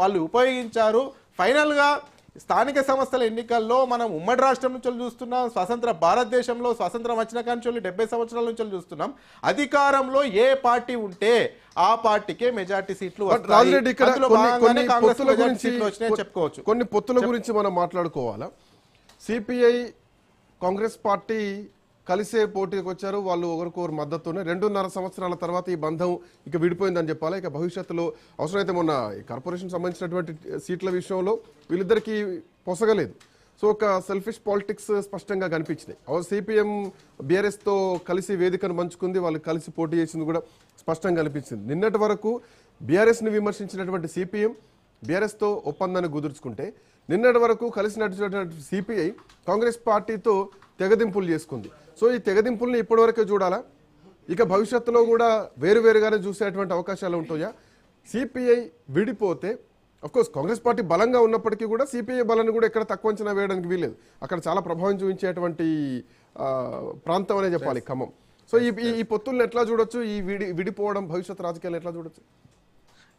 వాళ్ళు ఉపయోగించారు. ఫైనల్గా స్థానిక సంస్థల ఎన్నికల్లో మనం ఉమ్మడి రాష్ట్రం నుంచి చూస్తున్నాం, స్వతంత్ర భారతదేశంలో స్వతంత్రం వచ్చిన కాంచి 70 సంవత్సరాల నుంచి చూస్తున్నాం. అధికారంలో ఏ పార్టీ ఉంటే ఆ పార్టీకే మెజార్టీ సీట్లు చెప్పుకోవచ్చు. కొన్ని పొత్తుల గురించి మనం మాట్లాడుకోవాలా. సిపిఐ కాంగ్రెస్ పార్టీ కలిసే పోటీకి వచ్చారు. వాళ్ళు ఒకరికొకరు మద్దతునే 2.5 సంవత్సరాల తర్వాత ఈ బంధం ఇక విడిపోయిందని చెప్పాలి. ఇక భవిష్యత్తులో అవసరమైతే మొన్న కార్పొరేషన్ సంబంధించినటువంటి సీట్ల విషయంలో వీళ్ళిద్దరికీ పొసగలేదు. సో ఒక సెల్ఫిష్ పాలిటిక్స్ స్పష్టంగా కనిపించినాయి. సిపిఎం బీఆర్ఎస్తో కలిసి వేదికను పంచుకుంది, వాళ్ళు కలిసి పోటీ చేసింది కూడా స్పష్టంగా కనిపించింది. నిన్నటి వరకు బీఆర్ఎస్ని విమర్శించినటువంటి సిపిఎం బీఆర్ఎస్తో ఒప్పందాన్ని కుదుర్చుకుంటే, నిన్నటి వరకు కలిసి నడిచినటువంటి సిపిఐ కాంగ్రెస్ పార్టీతో తెగదింపులు చేసుకుంది. సో ఈ తెగదింపుల్ని ఇప్పటివరకే చూడాలా, ఇక భవిష్యత్తులో కూడా వేరువేరుగానే చూసేటువంటి అవకాశాలు ఉంటాయా? సిపిఐ విడిపోతే అఫ్కోర్స్ కాంగ్రెస్ పార్టీ బలంగా ఉన్నప్పటికీ కూడా సిపిఐ బలాన్ని కూడా ఎక్కడ తక్కువ అంచనా వేయడానికి వీలేదు. అక్కడ చాలా ప్రభావం చూపించేటువంటి ప్రాంతం అనే చెప్పాలి ఖమ్మం. సో ఈ పొత్తుల్ని ఎట్లా చూడొచ్చు, ఈ విడిపోవడం భవిష్యత్ రాజకీయాలు ఎట్లా చూడొచ్చు?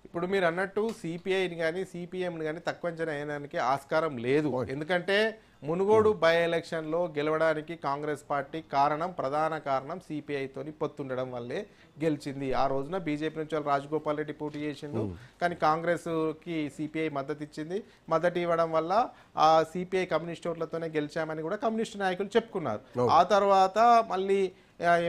ఇప్పుడు మీరు అన్నట్టు సిపిఐని కానీ సిపిఎంని కానీ తక్కువ అంచనా వేయడానికి ఆస్కారం లేదు. ఎందుకంటే మునుగోడు బై ఎలక్షన్లో గెలవడానికి కాంగ్రెస్ పార్టీ ప్రధాన కారణం సిపిఐతోని పొత్తుండడం వల్లే గెలిచింది. ఆ రోజున బీజేపీ నుంచి రాజగోపాల్ రెడ్డి పోటీ చేసిండు, కానీ కాంగ్రెస్కి సిపిఐ మద్దతు ఇచ్చింది. మద్దతు ఇవ్వడం వల్ల ఆ సిపిఐ కమ్యూనిస్ట్ ఓట్లతోనే గెలిచామని కూడా కమ్యూనిస్ట్ నాయకులు చెప్పుకున్నారు. ఆ తర్వాత మళ్ళీ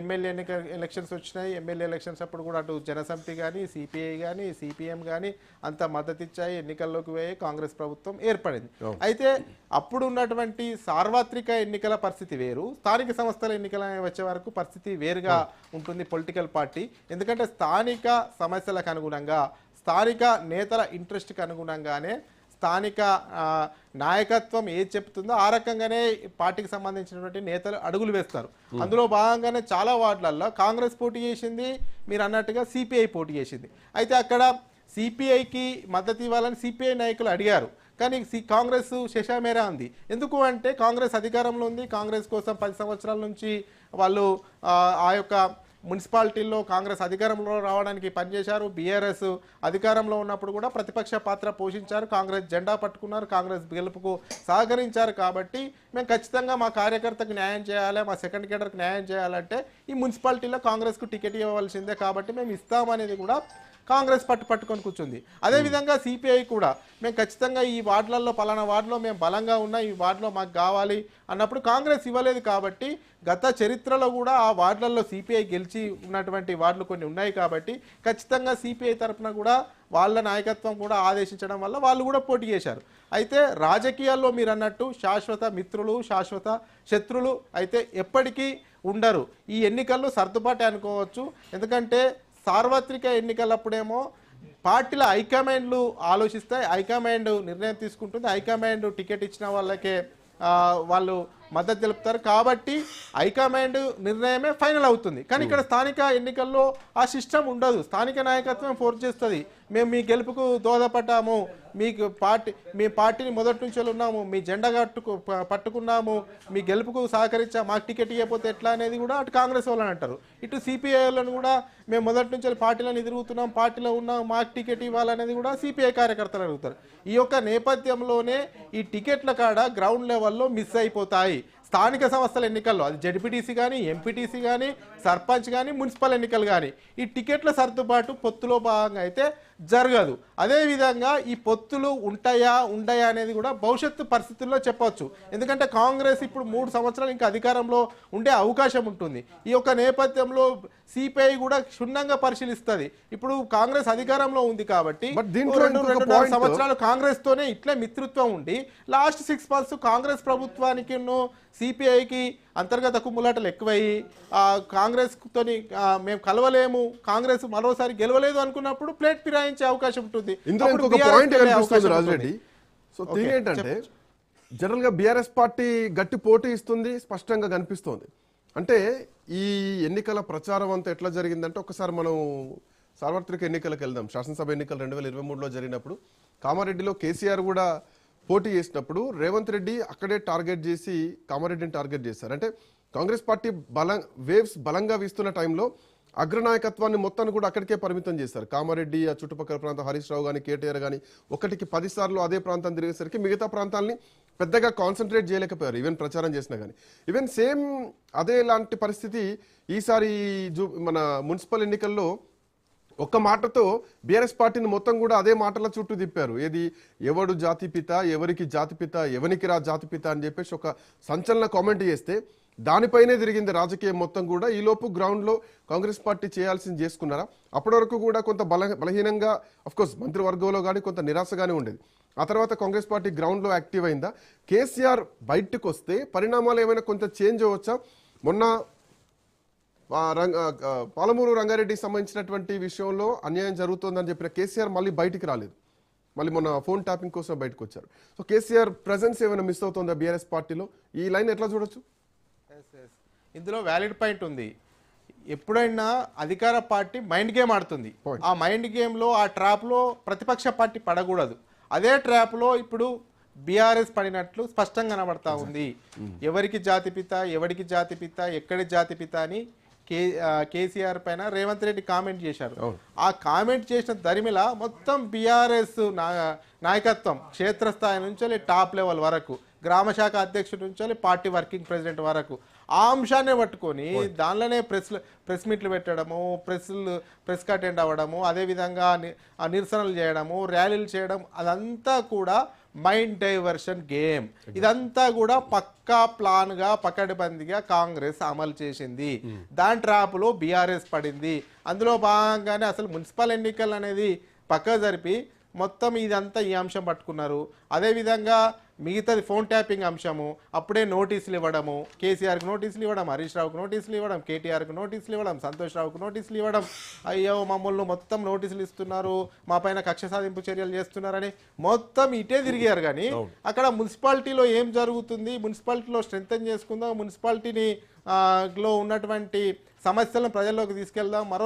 ఎమ్మెల్యే ఎలక్షన్స్ వచ్చినాయి. ఎమ్మెల్యే ఎలక్షన్స్ అప్పుడు కూడా అటు జనసమితి కానీ సిపిఐ కానీ సిపిఎం కానీ అంత మద్దతు ఇచ్చాయి. ఎన్నికల్లోకి పోయి కాంగ్రెస్ ప్రభుత్వం ఏర్పడింది. అయితే అప్పుడు ఉన్నటువంటి సార్వత్రిక ఎన్నికల పరిస్థితి వేరు, స్థానిక సంస్థల ఎన్నికల వచ్చే వరకు పరిస్థితి వేరుగా ఉంటుంది పొలిటికల్ పార్టీ. ఎందుకంటే స్థానిక సమస్యలకు అనుగుణంగా, స్థానిక నేతల ఇంట్రెస్ట్కి అనుగుణంగానే స్థానిక నాయకత్వం ఏది చెప్తుందో ఆ రకంగానే పార్టీకి సంబంధించినటువంటి నేతలు అడుగులు వేస్తారు. అందులో భాగంగానే చాలా వార్డులలో కాంగ్రెస్ పోటీ చేసింది, మీరు అన్నట్టుగా సిపిఐ పోటీ చేసింది. అయితే అక్కడ సిపిఐకి మద్దతు ఇవ్వాలని సిపిఐ నాయకులు అడిగారు, కానీ కాంగ్రెస్ శశామేరా ఉంది. ఎందుకు అంటే కాంగ్రెస్ అధికారంలో ఉంది, కాంగ్రెస్ కోసం 10 సంవత్సరాల నుంచి వాళ్ళు ఆ యొక్క మున్సిపాలిటీల్లో కాంగ్రెస్ అధికారంలో రావడానికి పనిచేశారు. బీఆర్ఎస్ అధికారంలో ఉన్నప్పుడు కూడా ప్రతిపక్ష పాత్ర పోషించారు, కాంగ్రెస్ జెండా పట్టుకున్నారు, కాంగ్రెస్ గెలుపుకు సహకరించారు. కాబట్టి మేము ఖచ్చితంగా మా కార్యకర్తకు న్యాయం చేయాలి, మా సెకండ్ కేడర్కి న్యాయం చేయాలంటే ఈ మున్సిపాలిటీలో కాంగ్రెస్కు టికెట్ ఇవ్వవలసిందే, కాబట్టి మేము ఇస్తామనేది కూడా కాంగ్రెస్ పట్టుకొని కూర్చుంది. అదేవిధంగా సిపిఐ కూడా మేము ఖచ్చితంగా ఈ వార్డులలో పలానా వార్డులో మేము బలంగా ఉన్నా, ఈ వార్డులో మాకు కావాలి అన్నప్పుడు కాంగ్రెస్ ఇవ్వలేదు. కాబట్టి గత చరిత్రలో కూడా ఆ వార్డులలో సిపిఐ గెలిచి ఉన్నటువంటి వార్డులు కొన్ని ఉన్నాయి. కాబట్టి ఖచ్చితంగా సిపిఐ తరఫున కూడా వాళ్ళ నాయకత్వం కూడా ఆదేశించడం వల్ల వాళ్ళు కూడా పోటీ చేశారు. అయితే రాజకీయాల్లో మీరు అన్నట్టు శాశ్వత మిత్రులు, శాశ్వత శత్రులు అయితే ఎప్పటికీ ఉండరు. ఈ ఎన్నికల్లో సర్దుబాటు అనుకోవచ్చు. ఎందుకంటే సార్వత్రిక ఎన్నికలప్పుడేమో పార్టీల హైకమాండ్లు ఆలోచిస్తాయి, హైకమాండ్ నిర్ణయం తీసుకుంటుంది, హైకమాండ్ టికెట్ ఇచ్చిన వాళ్ళకే వాళ్ళు మద్దతు తెలుపుతారు. కాబట్టి హైకమాండ్ నిర్ణయమే ఫైనల్ అవుతుంది. కానీ ఇక్కడ స్థానిక ఎన్నికల్లో ఆ సిస్టమ్ ఉండదు. స్థానిక నాయకత్వం ఫోర్స్ చేస్తుంది, మేము మీ గెలుపుకు దోహదపడ్డాము, మీ పార్టీని మొదటి నుంచి ఉన్నాము, మీ జెండా పట్టుకున్నాము, మీ గెలుపుకు సహకరించాము, మాకు టికెట్ ఇవ్వకపోతే ఎట్లా అనేది కూడా అటు కాంగ్రెస్ వాళ్ళని అంటారు. ఇటు సిపిఐ వాళ్ళని కూడా మేము మొదటి నుంచి పార్టీలను ఎదురుగుతున్నాం, పార్టీలో ఉన్నాం, మాకు టికెట్ ఇవ్వాలనేది కూడా సిపిఐ కార్యకర్తలు అడుగుతారు. ఈ యొక్క నేపథ్యంలోనే ఈ టికెట్ల కాడ గ్రౌండ్ లెవెల్లో మిస్ అయిపోతాయి. స్థానిక సంస్థల ఎన్నికల్లో అది జెడ్పీటీసీ కానీ, ఎంపీటీసీ కానీ, సర్పంచ్ కానీ, మున్సిపల్ ఎన్నికలు కానీ ఈ టికెట్ల సర్దుబాటు పొత్తులో భాగంగా అయితే జరగదు. అదేవిధంగా ఈ పొత్తులు ఉండయా అనేది కూడా భవిష్యత్తు పరిస్థితుల్లో చెప్పవచ్చు. ఎందుకంటే కాంగ్రెస్ ఇప్పుడు 3 సంవత్సరాలు ఇంకా అధికారంలో ఉండే అవకాశం ఉంటుంది. ఈ యొక్క నేపథ్యంలో సిపిఐ కూడా క్షుణ్ణంగా పరిశీలిస్తుంది. ఇప్పుడు కాంగ్రెస్ అధికారంలో ఉంది కాబట్టి 2 సంవత్సరాలు కాంగ్రెస్ తోనే ఇట్లే మిత్రత్వం ఉండి లాస్ట్ 6 మంత్స్ కాంగ్రెస్ ప్రభుత్వానికి సిపిఐకి అంతర్గత కుమ్ములాటలు ఎక్కువయ్యి కాంగ్రెస్ తోని మేము కలవలేము, కాంగ్రెస్ మరోసారి గెలవలేదు అనుకున్నప్పుడు ప్లేట్ ఫిరాయించే అవకాశం ఉంటుంది. రాజరెడ్డి సో థింగ్ ఏంటంటే జనరల్ గా బీఆర్ఎస్ పార్టీ గట్టి పోటీ ఇస్తుంది, స్పష్టంగా కనిపిస్తోంది. అంటే ఈ ఎన్నికల ప్రచారం అంతా ఎట్లా జరిగిందంటే ఒకసారి మనం సార్వత్రిక ఎన్నికలకు వెళ్దాం. శాసనసభ ఎన్నికలు 2023లో జరిగినప్పుడు కామారెడ్డిలో కేసీఆర్ కూడా పోటీ చేసినప్పుడు రేవంత్ రెడ్డి అక్కడే టార్గెట్ చేసి కామారెడ్డిని టార్గెట్ చేశారు. అంటే కాంగ్రెస్ పార్టీ వేవ్స్ బలంగా వీస్తున్న టైంలో అగ్రనాయకత్వాన్ని మొత్తాన్ని కూడా అక్కడికే పరిమితం చేశారు. కామారెడ్డి, ఆ చుట్టుపక్కల ప్రాంతం హరీష్ రావు కానీ, కేటీఆర్ కానీ ఒకటికి 10 సార్లు అదే ప్రాంతం తిరిగేసరికి మిగతా ప్రాంతాలని పెద్దగా కాన్సన్ట్రేట్ చేయలేకపోయారు ఈవెన్ ప్రచారం చేసినా కానీ. ఈవెన్ సేమ్ అదే లాంటి పరిస్థితి ఈసారి మన మున్సిపల్ ఎన్నికల్లో ఒక్క మాటతో బీఆర్ఎస్ పార్టీని మొత్తం కూడా అదే మాటల చుట్టూ తిప్పారు. ఏది ఎవడు జాతిపిత, ఎవరికి జాతిపిత, ఎవరికి రా జాతిపిత అని చెప్పేసి ఒక సంచలన కామెంట్ చేస్తే దానిపైనే తిరిగింది రాజకీయం మొత్తం కూడా. ఈలోపు గ్రౌండ్లో కాంగ్రెస్ పార్టీ చేయాల్సింది చేసుకున్నారా? అప్పటి వరకు కూడా కొంత బలహీనంగా అఫ్కోర్స్ మంత్రివర్గంలో కానీ కొంత నిరాశగానే ఉండేది. ఆ తర్వాత కాంగ్రెస్ పార్టీ గ్రౌండ్లో యాక్టివ్ అయిందా? కేసీఆర్ బయటకు వస్తే పరిణామాలు ఏమైనా కొంత చేంజ్ అవ్వచ్చా? మొన్న పాలమూరు రంగారెడ్డికి సంబంధించినటువంటి విషయంలో అన్యాయం జరుగుతోందని చెప్పిన కేసీఆర్ మళ్ళీ బయటికి రాలేదు. మళ్ళీ మొన్న ఫోన్ ట్యాపింగ్ కోసం బయటకు వచ్చారు. సో కేసీఆర్ ప్రెజెన్స్ ఏమైనా మిస్ అవుతుందా బీఆర్ఎస్ పార్టీలో? ఈ లైన్ ఎట్లా చూడొచ్చు? ఇందులో వ్యాలిడ్ పాయింట్ ఉంది. ఎప్పుడైనా అధికార పార్టీ మైండ్ గేమ్ ఆడుతుంది. ఆ మైండ్ గేమ్లో ఆ ట్రాప్లో ప్రతిపక్ష పార్టీ పడకూడదు. అదే ట్రాప్లో ఇప్పుడు బీఆర్ఎస్ పడినట్లు స్పష్టంగా కనబడతా ఉంది. ఎవరికి జాతిపిత, ఎవరికి జాతిపిత, ఎక్కడి జాతిపిత అని కేసీఆర్ పైన రేవంత్ రెడ్డి కామెంట్ చేశారు. ఆ కామెంట్ చేసిన దరిమిల మొత్తం బీఆర్ఎస్ నాయకత్వం క్షేత్రస్థాయి నుంచి టాప్ లెవెల్ వరకు, గ్రామ శాఖ అధ్యక్షుడి నుంచి పార్టీ వర్కింగ్ ప్రెసిడెంట్ వరకు ఆ అంశాన్ని పట్టుకొని దానిలోనే ప్రెస్ మీట్లు పెట్టడము, ప్రెస్ అటెండ్ అవ్వడము, అదేవిధంగా నిరసనలు చేయడము, ర్యాలీలు చేయడం, అదంతా కూడా మైండ్ డైవర్షన్ గేమ్. ఇదంతా కూడా పక్కా ప్లాన్గా పకడ్బందీగా కాంగ్రెస్ అమలు చేసింది. దాని ట్రాప్లో బీఆర్ఎస్ పడింది. అందులో భాగంగానే అసలు మున్సిపల్ ఎన్నికలు అనేది పక్క జరిపి మొత్తం ఇదంతా ఈ అంశం పట్టుకున్నారు. అదేవిధంగా మిగతాది ఫోన్ ట్యాపింగ్ అంశము, అప్పుడే నోటీసులు ఇవ్వడము, కేసీఆర్కి నోటీసులు ఇవ్వడం, హరీష్ రావుకి నోటీసులు ఇవ్వడం, కేటీఆర్కి నోటీసులు ఇవ్వడం, సంతోష్ రావుకి నోటీసులు ఇవ్వడం, అయ్యో మమ్మల్ని మొత్తం నోటీసులు ఇస్తున్నారు, మా పైన కక్ష సాధింపు చర్యలు చేస్తున్నారని మొత్తం ఇటే తిరిగారు. కానీ అక్కడ మున్సిపాలిటీలో ఏం జరుగుతుంది, మున్సిపాలిటీలో స్ట్రెంథెన్ చేసుకుందాం, మున్సిపాలిటీని లో ఉన్నటువంటి సమస్యలను ప్రజల్లోకి తీసుకెళ్దాం, మరో